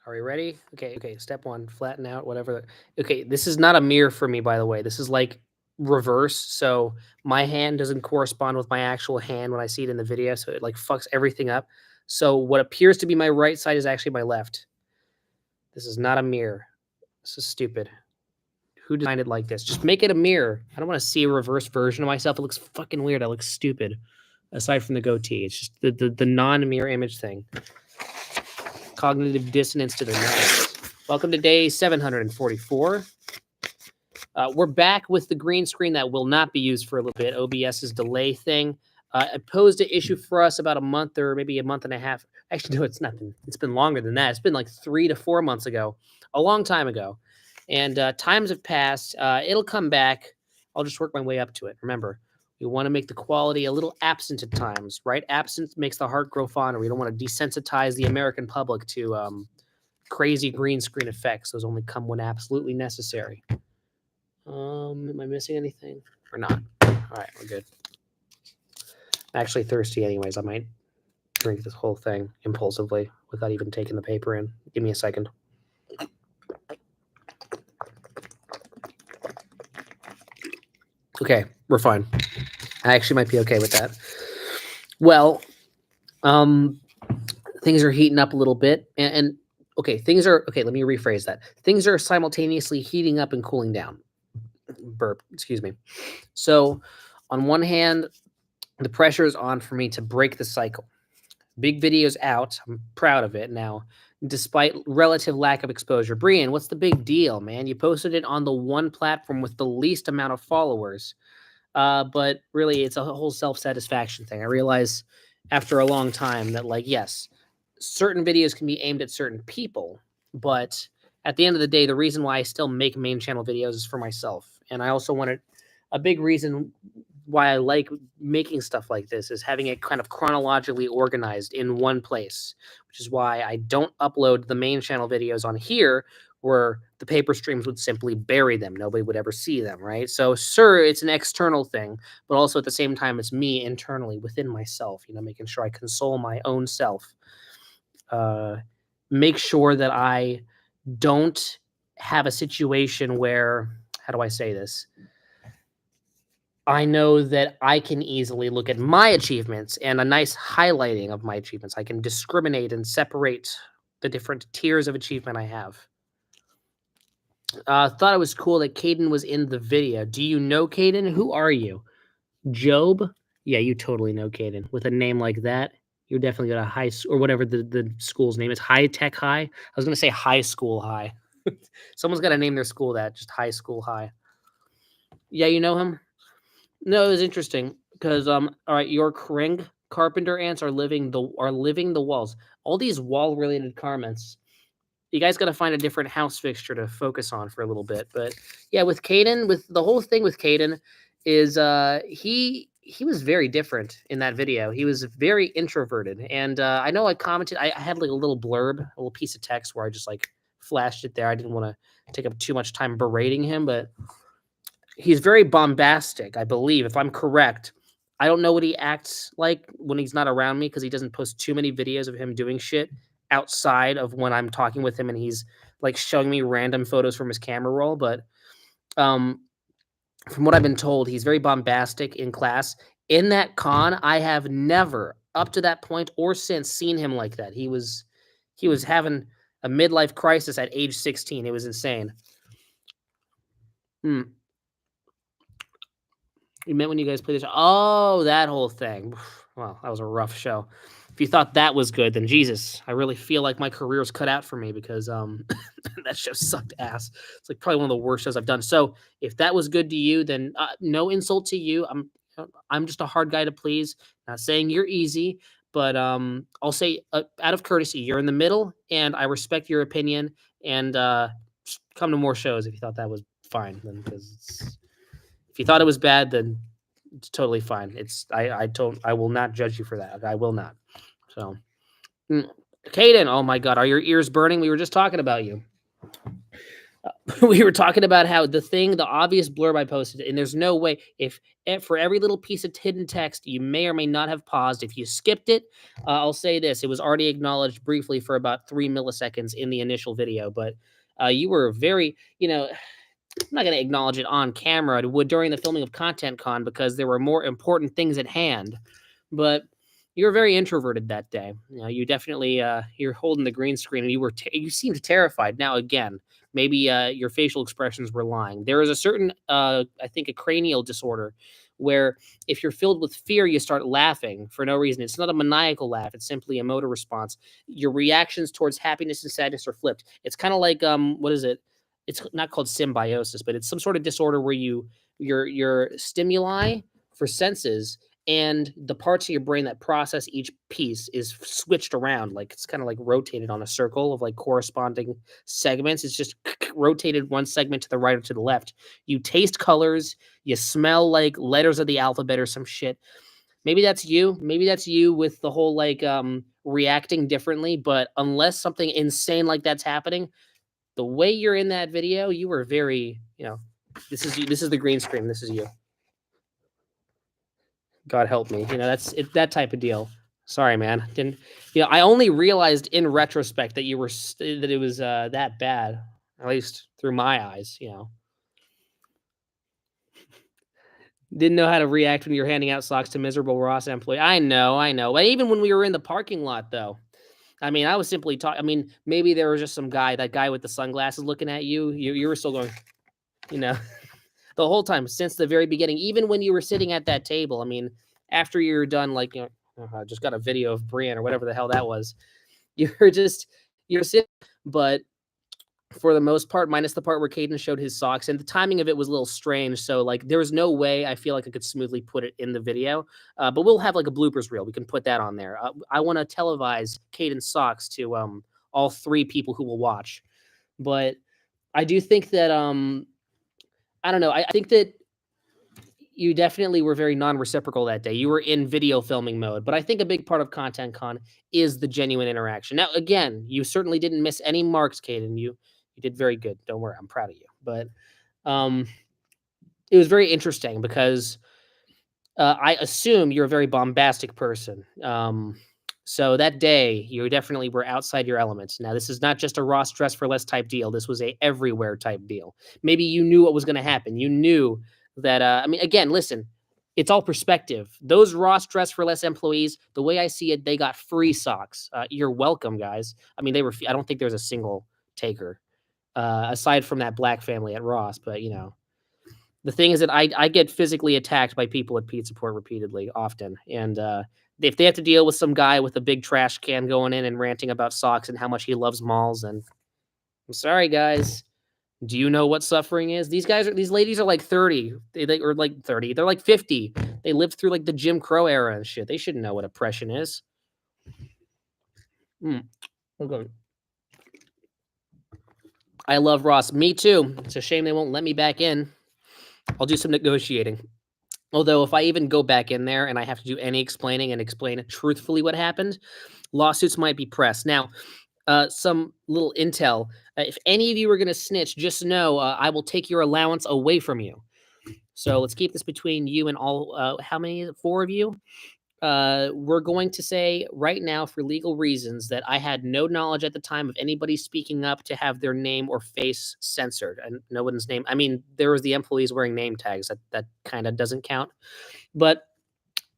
Are we ready? Okay. Step one, flatten out, whatever. Okay, this is not a mirror for me, by the way. This is like reverse. So my hand doesn't correspond with my actual hand when I see it in the video. So it like fucks everything up. So what appears to be my right side is actually my left. This is not a mirror. This is stupid. Who designed it like this? Just make it a mirror. I don't want to see a reverse version of myself. It looks fucking weird. I look stupid. Aside from the goatee, it's just the non-mirror image thing. Cognitive dissonance to the max. Welcome to day 744. We're back with the green screen that will not be used for a little bit. OBS's delay thing. It posed an issue for us about a month or maybe a month and a half. Actually, no, it's not been. It's been longer than that. It's been like 3 to 4 months ago, a long time ago. And times have passed. It'll come back. I'll just work my way up to it. Remember, we want to make the quality a little absent at times, right? Absence makes the heart grow fonder. We don't want to desensitize the American public to crazy green screen effects. Those only come when absolutely necessary. Am I missing anything or not? All right, we're good. I'm actually thirsty anyways. I might drink this whole thing impulsively without even taking the paper in. Give me a second. Okay, we're fine. I actually might be okay with that. Well, things are heating up a little bit, and okay, things are okay. Let me rephrase that. Things are simultaneously heating up and cooling down. Burp, excuse me. So, on one hand, the pressure is on for me to break the cycle. Big video's out. I'm proud of it now, despite relative lack of exposure. Brian, what's the big deal, man? You posted it on the one platform with the least amount of followers. But really, it's a whole self-satisfaction thing. I realize after a long time that, like, yes, certain videos can be aimed at certain people, but at the end of the day, the reason why I still make main channel videos is for myself. And I also wanted a big reason why I like making stuff like this is having it kind of chronologically organized in one place, which is why I don't upload the main channel videos on here where the paper streams would simply bury them. Nobody would ever see them, right? So, sure, it's an external thing, but also at the same time, it's me internally within myself, making sure I console my own self. Make sure that I don't have a situation where, how do I say this? I know that I can easily look at my achievements and a nice highlighting of my achievements. I can discriminate and separate the different tiers of achievement I have. Thought it was cool that Caden was in the video. Do you know Caden? Who are you? Job? Yeah, you totally know Caden. With a name like that, you're definitely got a high or whatever the school's name is. High Tech High. I was gonna say high school high. Someone's got to name their school that. Just high school high. Yeah, you know him. No, it was interesting because all right, your Kring carpenter ants are living the walls. All these wall related comments. You guys got to find a different house fixture to focus on for a little bit. But yeah, with Caden, with the whole thing with Caden is he was very different in that video. He was very introverted, and I know I commented. I had like a little blurb, a little piece of text where I just like flashed it there. I didn't want to take up too much time berating him, but he's very bombastic, I believe, if I'm correct. I don't know what he acts like when he's not around me because he doesn't post too many videos of him doing shit outside of when I'm talking with him and he's like showing me random photos from his camera roll. But from what I've been told, he's very bombastic in class. In that con, I have never, up to that point or since, seen him like that. He was having a midlife crisis at age 16. It was insane. You meant when you guys played this? Oh, that whole thing. Well, that was a rough show. If you thought that was good, then Jesus, I really feel like my career's cut out for me because that show sucked ass. It's like probably one of the worst shows I've done. So if that was good to you, then no insult to you. I'm just a hard guy to please. Not saying you're easy, but I'll say out of courtesy, you're in the middle, and I respect your opinion. And come to more shows if you thought that was fine. Then because if you thought it was bad, then it's totally fine. I will not judge you for that. I will not. So, Caden, oh my God, are your ears burning? We were just talking about you. We were talking about how the obvious blurb I posted, and there's no way if for every little piece of hidden text you may or may not have paused. If you skipped it, I'll say this: it was already acknowledged briefly for about 3 milliseconds in the initial video, but you were very, I'm not going to acknowledge it on camera. I would during the filming of Content Con because there were more important things at hand. But you were very introverted that day. You definitely you're holding the green screen and you seemed terrified. Now again, maybe your facial expressions were lying. There is a certain I think a cranial disorder where if you're filled with fear, you start laughing for no reason. It's not a maniacal laugh. It's simply a motor response. Your reactions towards happiness and sadness are flipped. It's kind of like what is it? It's not called symbiosis, but it's some sort of disorder where your stimuli for senses and the parts of your brain that process each piece is switched around. Like it's kind of like rotated on a circle of like corresponding segments. It's just rotated one segment to the right or to the left. You taste colors, you smell like letters of the alphabet or some shit. Maybe that's you. Maybe that's you with the whole like reacting differently. But unless something insane like that's happening, the way you're in that video, you were very, this is you. This is the green screen. This is you. God help me. That's it, that type of deal. Sorry, man. Didn't I only realized in retrospect that that it was that bad, at least through my eyes. Didn't know how to react when you're handing out socks to miserable Ross employee. I know. But even when we were in the parking lot, though, I mean, I was simply talking. I mean, maybe there was just that guy with the sunglasses looking at you. You were still going, you know, the whole time since the very beginning, even when you were sitting at that table. I mean, after you're done, like, I just got a video of Brienne or whatever the hell that was. You're sitting, but for the most part, minus the part where Caden showed his socks, and the timing of it was a little strange. So, like, there was no way I feel like I could smoothly put it in the video. But we'll have like a bloopers reel. We can put that on there. I want to televise Caden's socks to all 3 people who will watch. But I do think that I don't know. I think that you definitely were very non-reciprocal that day. You were in video filming mode, but I think a big part of Content Con is the genuine interaction. Now, again, you certainly didn't miss any marks, Caden. You did very good. Don't worry, I'm proud of you. But it was very interesting because I assume you're a very bombastic person. So that day, you definitely were outside your elements. Now, this is not just a Ross Dress for Less type deal. This was a everywhere type deal. Maybe you knew what was going to happen. You knew that, I mean, again, listen, it's all perspective. Those Ross Dress for Less employees, the way I see it, they got free socks. You're welcome, guys. I mean, I don't think there's a single taker aside from that black family at Ross. But, the thing is that I get physically attacked by people at Pizza Port repeatedly, often. And if they have to deal with some guy with a big trash can going in and ranting about socks and how much he loves malls, then I'm sorry, guys. Do you know what suffering is? These ladies are like 30. They or like 30. They're like 50. They lived through like the Jim Crow era and shit. They should know what oppression is. Okay. I love Ross. Me too. It's a shame they won't let me back in. I'll do some negotiating. Although if I even go back in there and I have to do any explaining and explain truthfully what happened, lawsuits might be pressed. Now, some little intel. If any of you are going to snitch, just know I will take your allowance away from you. So let's keep this between you and all. How many? 4 of you? We're going to say right now, for legal reasons, that I had no knowledge at the time of anybody speaking up to have their name or face censored. And no one's name. I mean, there was the employees wearing name tags. That kind of doesn't count. But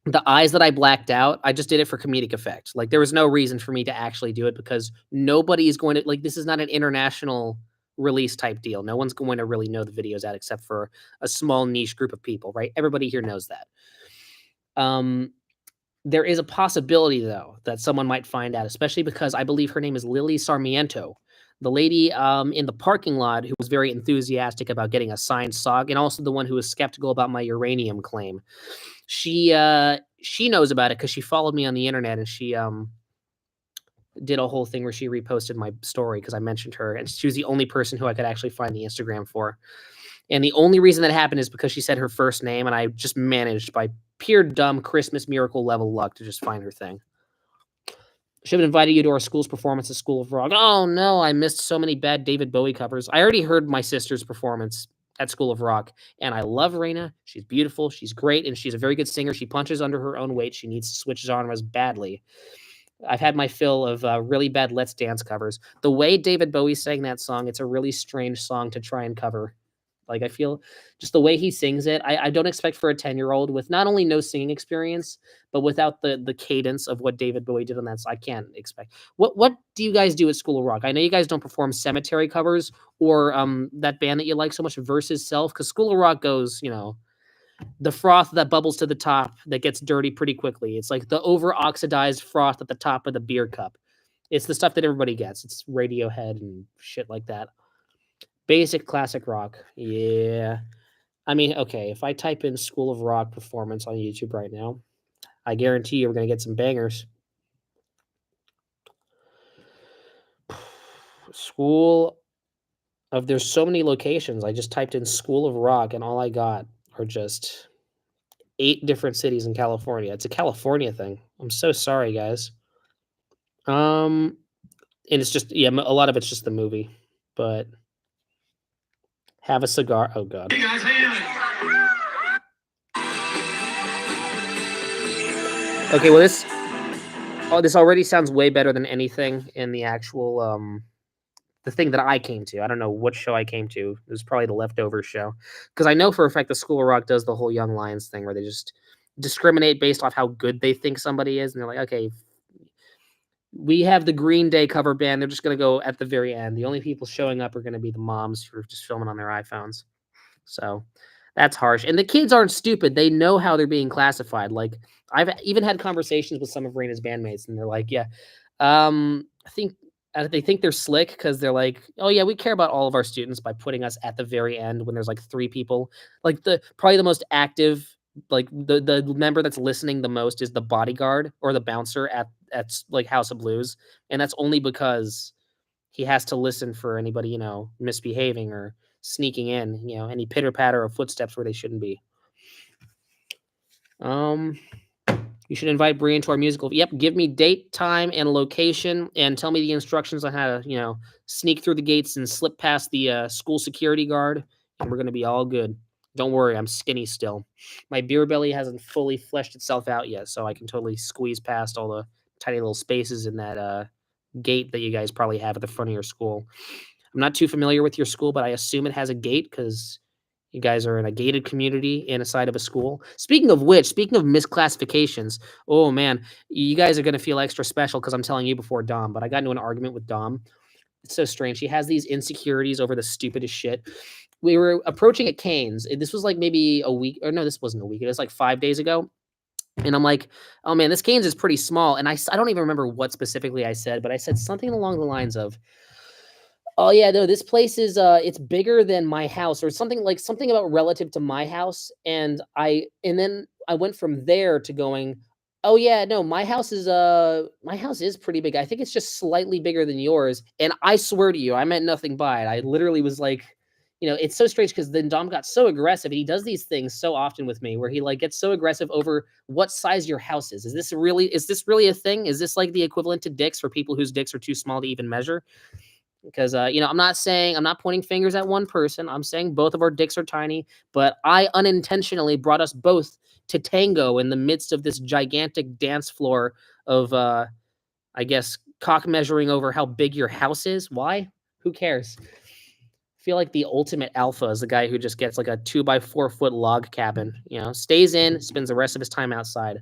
the eyes that I blacked out, I just did it for comedic effect. Like, there was no reason for me to actually do it because nobody is going to, like, this is not an international release type deal. No one's going to really know the videos out except for a small niche group of people, right? Everybody here knows that. There is a possibility, though, that someone might find out, especially because I believe her name is Lily Sarmiento, the lady in the parking lot who was very enthusiastic about getting a signed sock, and also the one who was skeptical about my uranium claim. She knows about it because she followed me on the internet, and she did a whole thing where she reposted my story because I mentioned her, and she was the only person who I could actually find the Instagram for. And the only reason that happened is because she said her first name, and I just managed by pure dumb Christmas miracle level luck to just find her thing. Should have invited you to our school's performance at School of Rock. Oh no, I missed so many bad David Bowie covers. I already heard my sister's performance at School of Rock, and I love Raina. She's beautiful, she's great, and she's a very good singer. She punches under her own weight. She needs to switch genres badly. I've had my fill of really bad Let's Dance covers. The way David Bowie sang that song, it's a really strange song to try and cover. Like, I feel just the way he sings it, I don't expect for a 10-year-old with not only no singing experience, but without the cadence of what David Bowie did on that. So I can't expect. What do you guys do at School of Rock? I know you guys don't perform Cemetery covers or that band that you like so much, Versus Self, because School of Rock goes, the froth that bubbles to the top that gets dirty pretty quickly. It's like the over oxidized froth at the top of the beer cup. It's the stuff that everybody gets. It's Radiohead and shit like that. Basic classic rock. Yeah. I mean, okay, if I type in School of Rock performance on YouTube right now, I guarantee you we're going to get some bangers. School of There's so many locations. I just typed in School of Rock and all I got are just 8 different cities in California. It's a California thing. I'm so sorry, guys. And it's just a lot of it's just the movie, but Have a Cigar. Oh god. Hey guys, okay, well this already sounds way better than anything in the actual the thing that I came to. I don't know what show I came to. It was probably the Leftovers show. Because I know for a fact the School of Rock does the whole Young Lions thing where they just discriminate based off how good they think somebody is. And they're like, okay, we have the Green Day cover band. They're just going to go at the very end. The only people showing up are going to be the moms who are just filming on their iPhones. So that's harsh. And the kids aren't stupid. They know how they're being classified. Like, I've even had conversations with some of Raina's bandmates, and they're like, yeah, I think they think they're slick because they're like, oh yeah, we care about all of our students by putting us at the very end when there's like 3 people. Like probably the most active, like the member that's listening the most is the bodyguard or the bouncer at like House of Blues, and that's only because he has to listen for anybody misbehaving or sneaking in, any pitter patter of footsteps where they shouldn't be. You should invite Bree into our musical. Yep, give me date, time, and location, and tell me the instructions on how to, sneak through the gates and slip past the school security guard, and we're gonna be all good. Don't worry, I'm skinny still. My beer belly hasn't fully fleshed itself out yet, so I can totally squeeze past all the tiny little spaces in that gate that you guys probably have at the front of your school. I'm not too familiar with your school, but I assume it has a gate because you guys are in a gated community inside of a school. Speaking of which, speaking of misclassifications, oh man, you guys are going to feel extra special because I'm telling you before Dom, but I got into an argument with Dom. It's so strange. He has these insecurities over the stupidest shit. We were approaching at Canes. This was like maybe a week, or no, this wasn't a week. It was like 5 days ago. And I'm like, oh man, this Canes is pretty small. And I don't even remember what specifically I said, but I said something along the lines of, oh yeah, no, this place is it's bigger than my house or something about relative to my house. And then I went from there to going, oh yeah, no, my house is pretty big. I think it's just slightly bigger than yours. And I swear to you, I meant nothing by it. I literally was like, it's so strange because then Dom got so aggressive. And he does these things so often with me where he like gets so aggressive over what size your house is. Is this really a thing? Is this like the equivalent to dicks for people whose dicks are too small to even measure? Because I'm not pointing fingers at one person. I'm saying both of our dicks are tiny, but I unintentionally brought us both to tango in the midst of this gigantic dance floor of I guess cock measuring over how big your house is. Why? Who cares? I feel like the ultimate alpha is the guy who just gets like a 2 by 4 foot log cabin, stays in, spends the rest of his time outside.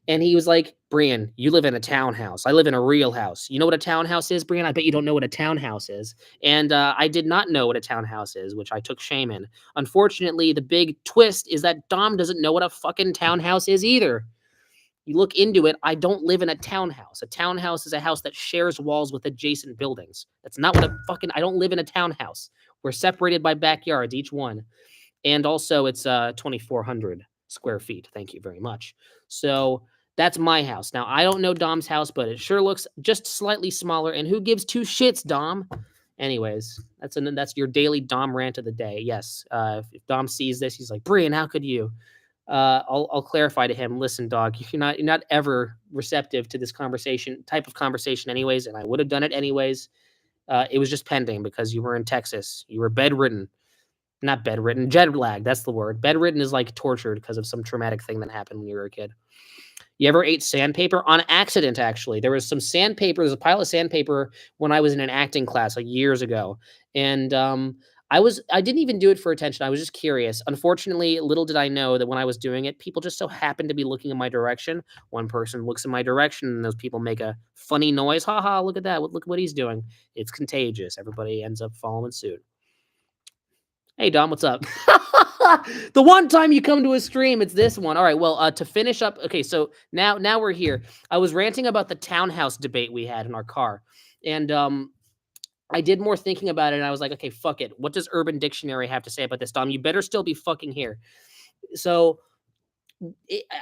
And he was like, Brian, you live in a townhouse. I live in a real house. You know what a townhouse is, Brian? I bet you don't know what a townhouse is. And I did not know what a townhouse is, which I took shame in. Unfortunately, the big twist is that Dom doesn't know what a fucking townhouse is either. You look into it, I don't live in a townhouse. A townhouse is a house that shares walls with adjacent buildings. That's not what I don't live in a townhouse. We're separated by backyards, each one. And also, it's 2,400 square feet. Thank you very much. So that's my house. Now, I don't know Dom's house, but it sure looks just slightly smaller. And who gives 2 shits, Dom? Anyways, that's your daily Dom rant of the day. Yes, if Dom sees this, he's like, Brian, how could you? I'll clarify to him, listen, dog, you're not ever receptive to this conversation type of conversation, anyways, and I would have done it anyways. It was just pending because you were in Texas. You were bedridden, not bedridden, jet lag. That's the word. Bedridden is like tortured because of some traumatic thing that happened when you were a kid. You ever ate sandpaper on accident? Actually, there was some sandpaper. There's a pile of sandpaper when I was in an acting class like years ago, and I didn't even do it for attention. I was just curious. Unfortunately, little did I know that when I was doing it, people just so happened to be looking in my direction. One person looks in my direction, and those people make a funny noise. Ha ha! Look at that! Look what he's doing. It's contagious. Everybody ends up following suit. Hey Dom, what's up? The one time you come to a stream, it's this one. All right, well, to finish up, okay, so now we're here. I was ranting about the townhouse debate we had in our car, and I did more thinking about it, and I was like, okay, fuck it. What does Urban Dictionary have to say about this, Dom? You better still be fucking here. So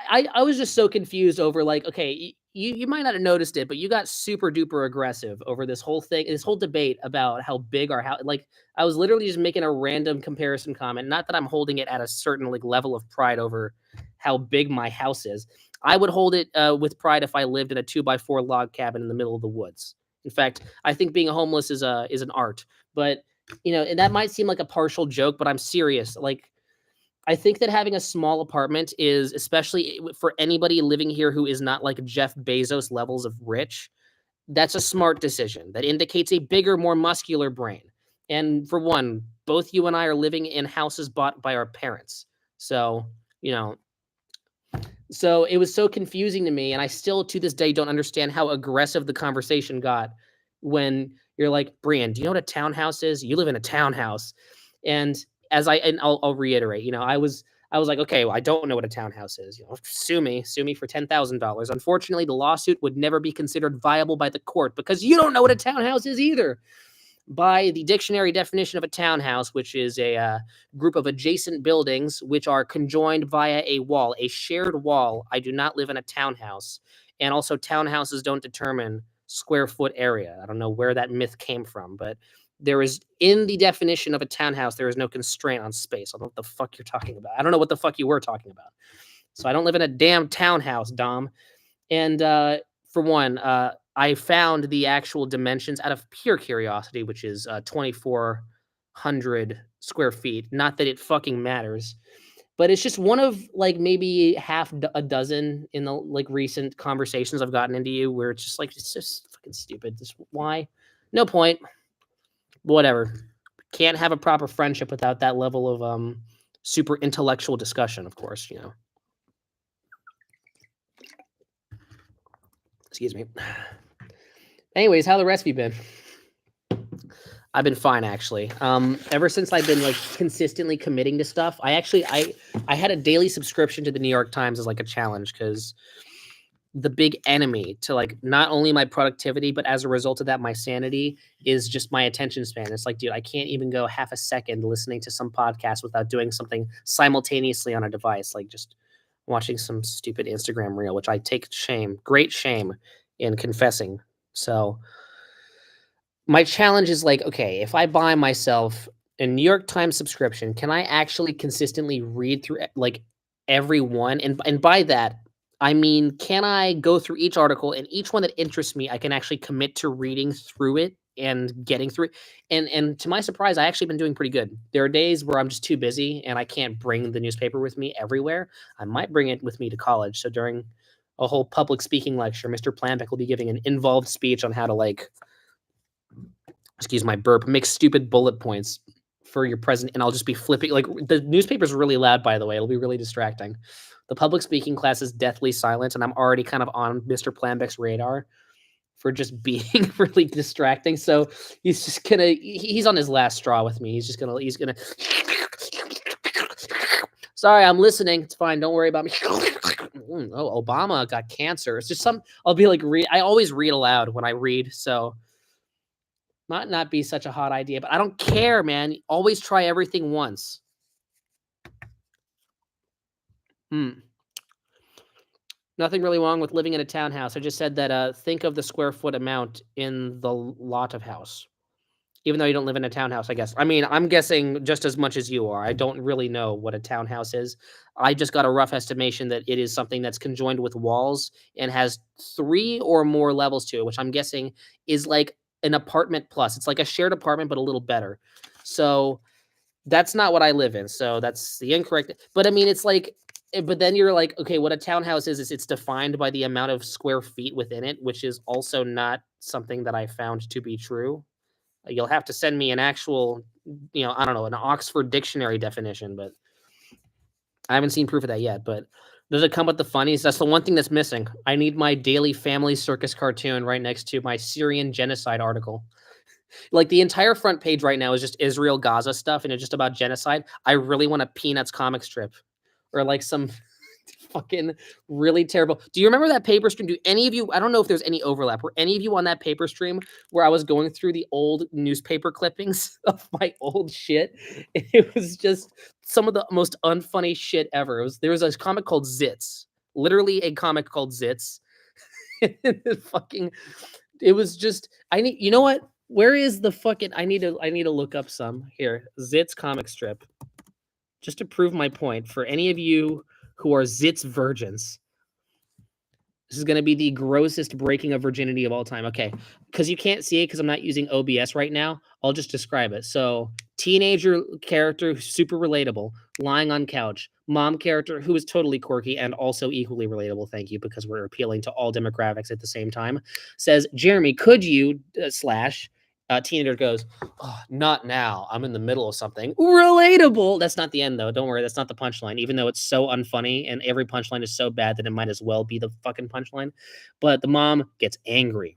I was just so confused over like, okay, you might not have noticed it, but you got super duper aggressive over this whole thing, this whole debate about how big our house. Like, I was literally just making a random comparison comment. Not that I'm holding it at a certain like level of pride over how big my house is. I would hold it with pride if I lived in a 2x4 log cabin in the middle of the woods. In fact, I think being homeless is an art. But and that might seem like a partial joke, but I'm serious. Like, I think that having a small apartment is, especially for anybody living here who is not like Jeff Bezos levels of rich, that's a smart decision. That indicates a bigger, more muscular brain. And for one, both you and I are living in houses bought by our parents. So, you know, so it was so confusing to me. And I still to this day don't understand how aggressive the conversation got when you're like, Brian, do you know what a townhouse is? You live in a townhouse. And I'll reiterate, I was like, okay, well, I don't know what a townhouse is. Sue me for $10,000. Unfortunately, the lawsuit would never be considered viable by the court because you don't know what a townhouse is either. By the dictionary definition of a townhouse, which is a group of adjacent buildings which are conjoined via a wall, a shared wall. I do not live in a townhouse, and also townhouses don't determine square foot area. I don't know where that myth came from, but there is in the definition of a townhouse, there is no constraint on space. I don't know what the fuck you're talking about. I don't know what the fuck you were talking about. So I don't live in a damn townhouse, Dom. And for one, I found the actual dimensions out of pure curiosity, which is 2,400 square feet. Not that it fucking matters, but it's just one of like maybe a dozen in the like recent conversations I've gotten into you where it's just like it's just fucking stupid. Just why? No point. Whatever. Can't have a proper friendship without that level of super intellectual discussion, of course. Excuse me. Anyways, how the rest of you been? I've been fine actually. Ever since I've been like consistently committing to stuff, I had a daily subscription to the New York Times as like a challenge because the big enemy to like not only my productivity, but as a result of that, my sanity is just my attention span. It's like, dude, I can't even go half a second listening to some podcast without doing something simultaneously on a device, like just watching some stupid Instagram reel, which I take great shame in confessing. So my challenge is like, okay, if I buy myself a New York Times subscription, can I actually consistently read through like every one? And by that, I mean, can I go through each article and each one that interests me, I can actually commit to reading through it and getting through it. And to my surprise, I actually been doing pretty good. There are days where I'm just too busy and I can't bring the newspaper with me everywhere. I might bring it with me to college. So during a whole public speaking lecture, Mr. Planbeck will be giving an involved speech on how to like, excuse my burp, make stupid bullet points for your present, and I'll just be flipping. Like the newspaper's really loud, by the way. It'll be really distracting. The public speaking class is deathly silent, and I'm already kind of on Mr. Planbeck's radar for just being really distracting. So he's just gonna he's on his last straw with me. He's gonna sorry, I'm listening. It's fine. Don't worry about me. Oh, Obama got cancer. It's just I'll be like I always read aloud when I read, so might not be such a hot idea, but I don't care, man. Always try everything once. Nothing really wrong with living in a townhouse. I just said that think of the square foot amount in the lot of house. Even though you don't live in a townhouse, I guess. I mean, I'm guessing just as much as you are. I don't really know what a townhouse is. I just got a rough estimation that it is something that's conjoined with walls and has 3 or more levels to it, which I'm guessing is like an apartment plus. It's like a shared apartment, but a little better. So that's not what I live in. So that's the incorrect. But I mean, it's like, but then you're like, okay, what a townhouse is it's defined by the amount of square feet within it, which is also not something that I found to be true. You'll have to send me an actual, I don't know, an Oxford dictionary definition, but I haven't seen proof of that yet. But does it come with the funnies? That's the one thing that's missing. I need my daily family circus cartoon right next to my Syrian genocide article. Like the entire front page right now is just Israel Gaza stuff and it's just about genocide. I really want a Peanuts comic strip or like some fucking really terrible. Do you remember that paper stream? Do any of you, I don't know if there's any overlap. Were any of you on that paper stream where I was going through the old newspaper clippings of my old shit? It was just some of the most unfunny shit ever. There was a comic called Zits, literally a comic called Zits. Fucking, it was just, you know what? Where is the fucking, I need to look up some here. Zits comic strip. Just to prove my point, for any of you who are Zits virgins, this is going to be the grossest breaking of virginity of all time. Okay, because you can't see it because I'm not using OBS right now. I'll just describe it. So, teenager character, super relatable, lying on couch. Mom character who is totally quirky and also equally relatable. Thank you, because we're appealing to all demographics at the same time. Says, Jeremy, could you slash teenager goes, oh, not now. I'm in the middle of something. Relatable. That's not the end, though. Don't worry. That's not the punchline, even though it's so unfunny and every punchline is so bad that it might as well be the fucking punchline. But the mom gets angry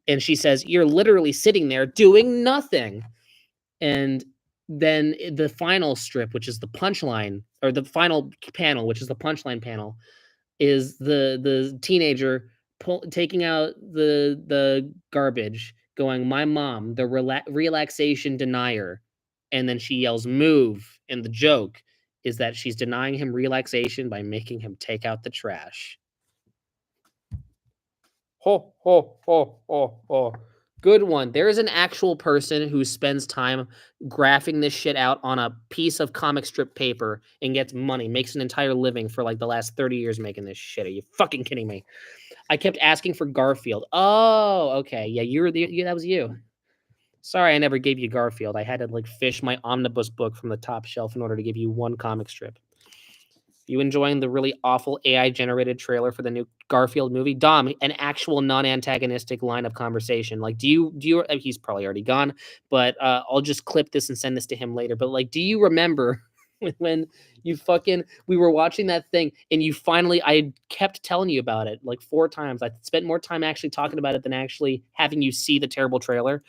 and she says, you're literally sitting there doing nothing. And then the final strip, which is the punchline, or the final panel, which is the punchline panel, is the teenager taking out the garbage, going, "My mom, the relaxation denier," and then she yells, "Move!" And the joke is that she's denying him relaxation by making him take out the trash. Ho ho ho ho ho. Good one. There is an actual person who spends time graphing this shit out on a piece of comic strip paper and gets money, makes an entire living for like the last 30 years making this shit. Are you fucking kidding me? I kept asking for Garfield. Oh, okay. Yeah, that was you. Sorry, I never gave you Garfield. I had to like fish my omnibus book from the top shelf in order to give you one comic strip. You enjoying the really awful AI generated trailer for the new Garfield movie? Dom, an actual non-antagonistic line of conversation. Like, do you, he's probably already gone, but I'll just clip this and send this to him later. But like, do you remember when we were watching that thing and I kept telling you about it like 4 times. I spent more time actually talking about it than actually having you see the terrible trailer.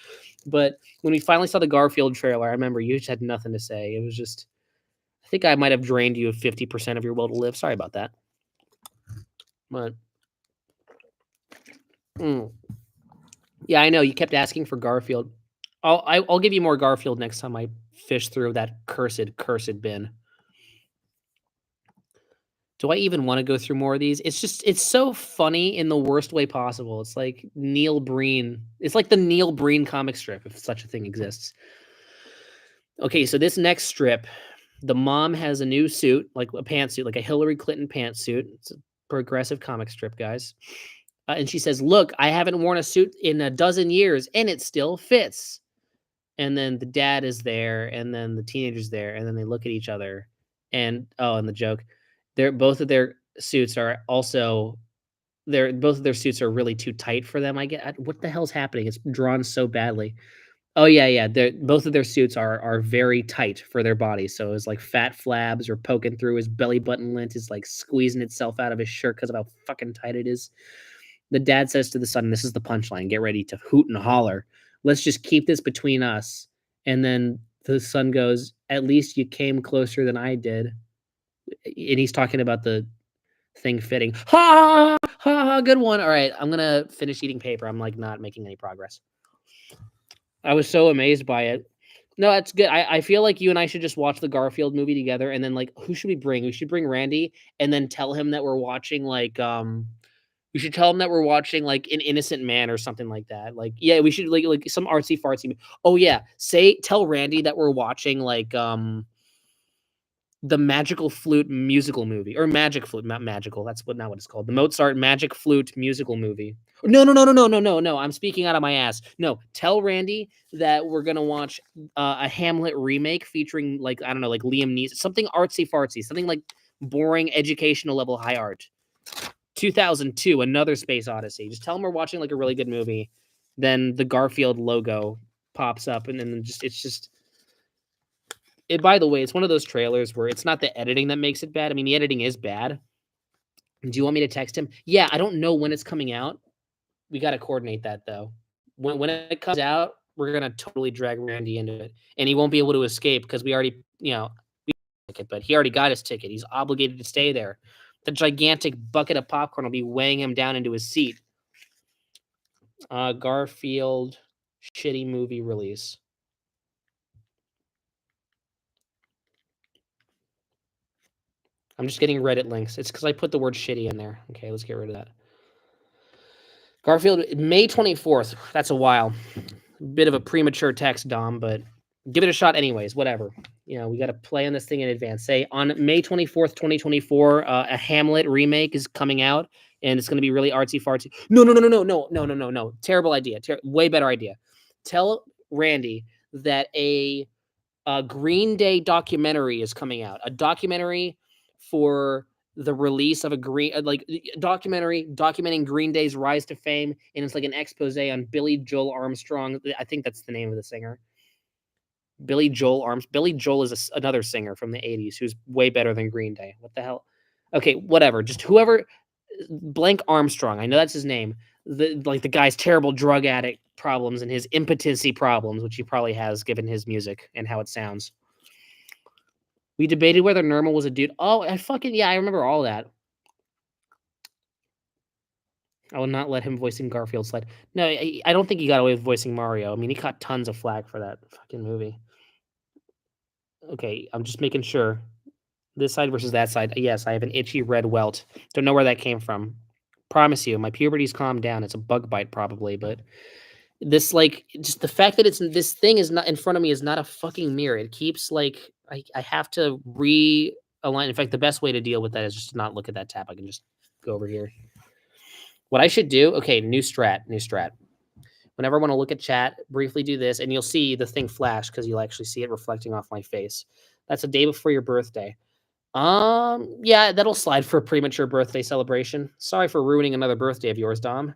But when we finally saw the Garfield trailer, I remember you just had nothing to say. It was just, I think I might have drained you of 50% of your will to live. Sorry about that. But yeah, I know you kept asking for Garfield. I'll give you more Garfield next time I fish through that cursed bin. Do I even want to go through more of these? It's so funny in the worst way possible. It's like Neil Breen. It's like the Neil Breen comic strip, if such a thing exists. Okay, so this next strip, the mom has a new suit, like a pantsuit, like a Hillary Clinton pantsuit. It's a progressive comic strip, guys. And she says, "Look, I haven't worn a suit in a dozen years, and it still fits." And then the dad is there, and then the teenager's there, and then they look at each other, and the joke, both of their suits are also both of their suits are really too tight for them. What the hell's happening? It's drawn so badly. Oh yeah. Both of their suits are very tight for their bodies. So it's like fat flabs are poking through. His belly button lint is like squeezing itself out of his shirt because of how fucking tight it is. The dad says to the son, this is the punchline, get ready to hoot and holler. Let's just keep this between us. And then the son goes, at least you came closer than I did. And he's talking about the thing fitting. Ha ha ha, good one. All right, I'm gonna finish eating paper. I'm like not making any progress. I was so amazed by it. No, that's good. I feel like you and I should just watch the Garfield movie together, and then like, who should we bring? We should bring Randy, and then tell him that we're watching like We should tell them that we're watching like An Innocent Man or something like that. Like, yeah, we should like some artsy fartsy. Oh yeah, tell Randy that we're watching like the Magical Flute musical movie or Magic Flute, not magical. That's not what it's called. The Mozart Magic Flute musical movie. No. I'm speaking out of my ass. No, tell Randy that we're gonna watch a Hamlet remake featuring like I don't know, like Liam Neeson, something artsy fartsy, something like boring educational level high art. 2002, another Space Odyssey. Just tell them we're watching like a really good movie. Then the Garfield logo pops up, and then it's just. By the way, it's one of those trailers where it's not the editing that makes it bad. I mean, the editing is bad. Do you want me to text him? Yeah, I don't know when it's coming out. We got to coordinate that though. When it comes out, we're gonna totally drag Randy into it, and he won't be able to escape because we already, ticket, but he already got his ticket. He's obligated to stay there. The gigantic bucket of popcorn will be weighing him down into his seat. Garfield shitty movie release. I'm just getting Reddit links. It's because I put the word shitty in there. Okay, let's get rid of that. Garfield, May 24th. That's a while. Bit of a premature text, Dom, but give it a shot anyways. Whatever. We got to play on this thing in advance. Say on May 24th, 2024, a Hamlet remake is coming out, and it's going to be really artsy fartsy. No. Terrible idea. Way better idea. Tell Randy that a Green Day documentary is coming out. A documentary for the release of a documentary documenting Green Day's rise to fame, and it's like an expose on Billy Joel Armstrong. I think that's the name of the singer. Billy Joel is another singer from the 80s who's way better than Green Day. What the hell? Okay, whatever. Just whoever blank Armstrong. I know that's his name. The guy's terrible drug addict problems and his impotency problems, which he probably has given his music and how it sounds. We debated whether Nermal was a dude. Oh, I remember all that. I will not let him voicing Garfield slide. No, I don't think he got away with voicing Mario. I mean, he caught tons of flack for that fucking movie. Okay, I'm just making sure. This side versus that side. Yes, I have an itchy red welt. Don't know where that came from. Promise you, my puberty's calmed down. It's a bug bite probably, but this just the fact that this thing is not in front of me is not a fucking mirror. It keeps I have to realign. In fact, the best way to deal with that is just to not look at that tab. I can just go over here. What I should do, okay, new strat. Whenever I want to look at chat, briefly do this, and you'll see the thing flash because you'll actually see it reflecting off my face. That's a day before your birthday. Yeah, that'll slide for a premature birthday celebration. Sorry for ruining another birthday of yours, Dom.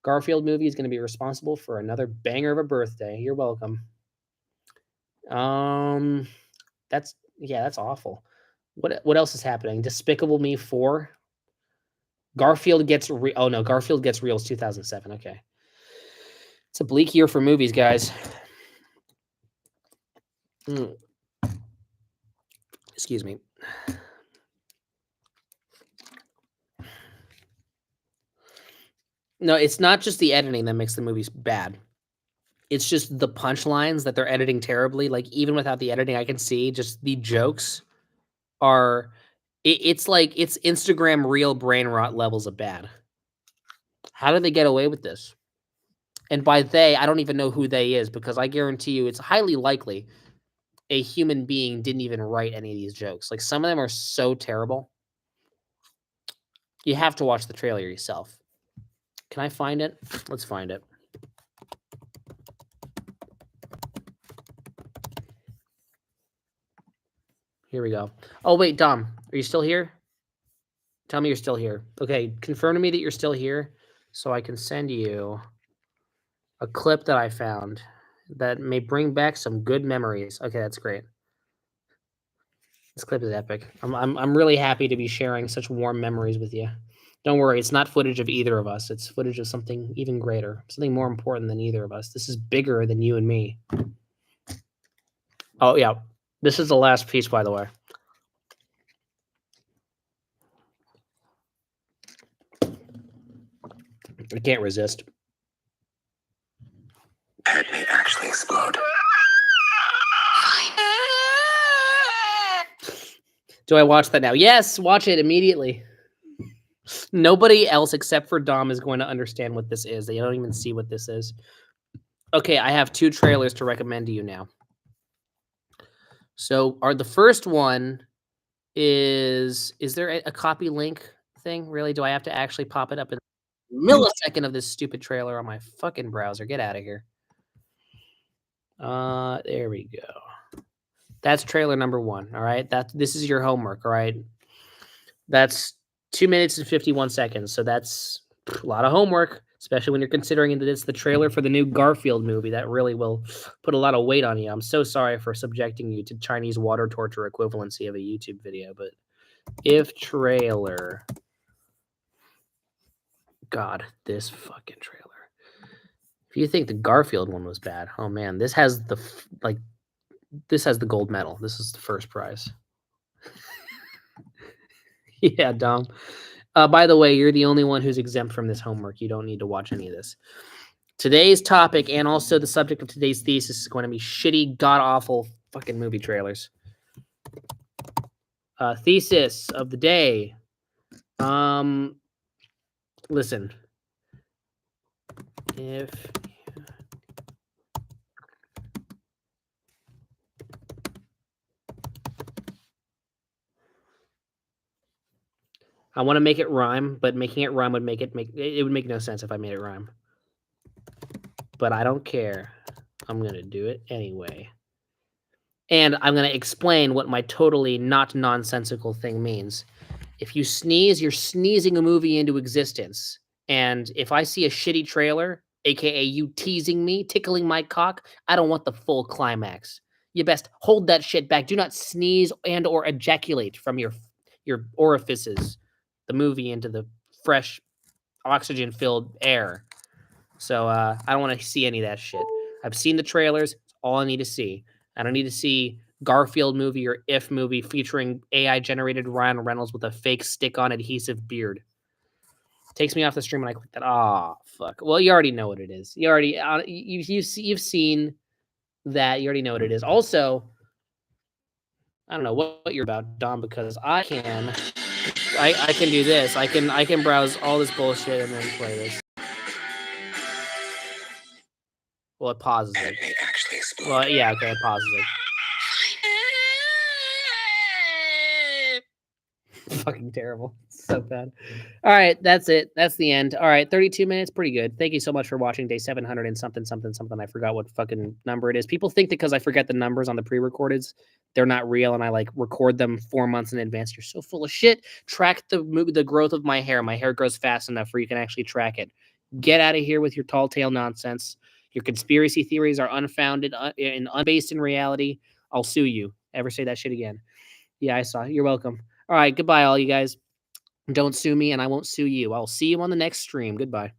Garfield movie is going to be responsible for another banger of a birthday. You're welcome. That's awful. What else is happening? Despicable Me 4. Garfield gets Garfield Gets Real is 2007. Okay. It's a bleak year for movies, guys. Excuse me. No, it's not just the editing that makes the movies bad. It's just the punchlines that they're editing terribly. Like, even without the editing, I can see just the jokes are... It's like it's Instagram reel brain rot levels of bad. How did they get away with this? And by they, I don't even know who they is, because I guarantee you it's highly likely a human being didn't even write any of these jokes. Like, some of them are so terrible. You have to watch the trailer yourself. Can I find it? Let's find it. Here we go. Oh, wait, Dom, are you still here? Tell me you're still here. Okay, confirm to me that you're still here so I can send you a clip that I found that may bring back some good memories. Okay, that's great. This clip is epic. I'm really happy to be sharing such warm memories with you. Don't worry, it's not footage of either of us. It's footage of something even greater, something more important than either of us. This is bigger than you and me. Oh, yeah. This is the last piece, by the way. I can't resist. Head may actually explode. Do I watch that now? Yes, watch it immediately. Nobody else except for Dom is going to understand what this is. They don't even see what this is. Okay, I have 2 trailers to recommend to you now. So, the first one is there a copy link thing? Really? Do I have to actually pop it up in a millisecond of this stupid trailer on my fucking browser? Get out of here. There we go. That's trailer number 1, all right? This is your homework, all right? That's 2 minutes and 51 seconds, so that's a lot of homework, especially when you're considering that it's the trailer for the new Garfield movie. That really will put a lot of weight on you. I'm so sorry for subjecting you to Chinese water torture equivalency of a YouTube video, but if trailer... God, this fucking trailer. If you think the Garfield one was bad, oh man, this has the this has the gold medal. This is the first prize. Yeah, Dom. By the way, you're the only one who's exempt from this homework. You don't need to watch any of this. Today's topic and also the subject of today's thesis is going to be shitty, god-awful fucking movie trailers. Thesis of the day. Listen. If I want to make it rhyme, but making it rhyme would it would make no sense if I made it rhyme. But I don't care. I'm going to do it anyway. And I'm going to explain what my totally not nonsensical thing means. If you sneeze, you're sneezing a movie into existence. And if I see a shitty trailer, aka you teasing me, tickling my cock, I don't want the full climax. You best hold that shit back. Do not sneeze and or ejaculate from your orifices, the movie into the fresh oxygen-filled air. So I don't want to see any of that shit. I've seen the trailers. It's all I need to see. I don't need to see Garfield movie or If movie featuring AI-generated Ryan Reynolds with a fake stick-on adhesive beard. Takes me off the stream when I click that. Oh, fuck. Well, you already know what it is. You already you've seen that. You already know what it is. Also, I don't know what you're about, Dom, because I can do this. I can browse all this bullshit and then play this. Well, it pauses it. And they actually explode. Well, yeah, okay, it pauses it. Fucking terrible. So bad. All right, that's it. That's the end. All right, 32 minutes, pretty good. Thank you so much for watching day 700 and something. I forgot what fucking number it is. People think that because I forget the numbers on the pre-recordeds, they're not real, and I like record them 4 months in advance. You're so full of shit. Track the growth of my hair. My hair grows fast enough where you can actually track it. Get out of here with your tall tale nonsense. Your conspiracy theories are unfounded and unbased in reality. I'll sue you. Ever say that shit again? Yeah, I saw. You're welcome. All right, goodbye, all you guys. Don't sue me, and I won't sue you. I'll see you on the next stream. Goodbye.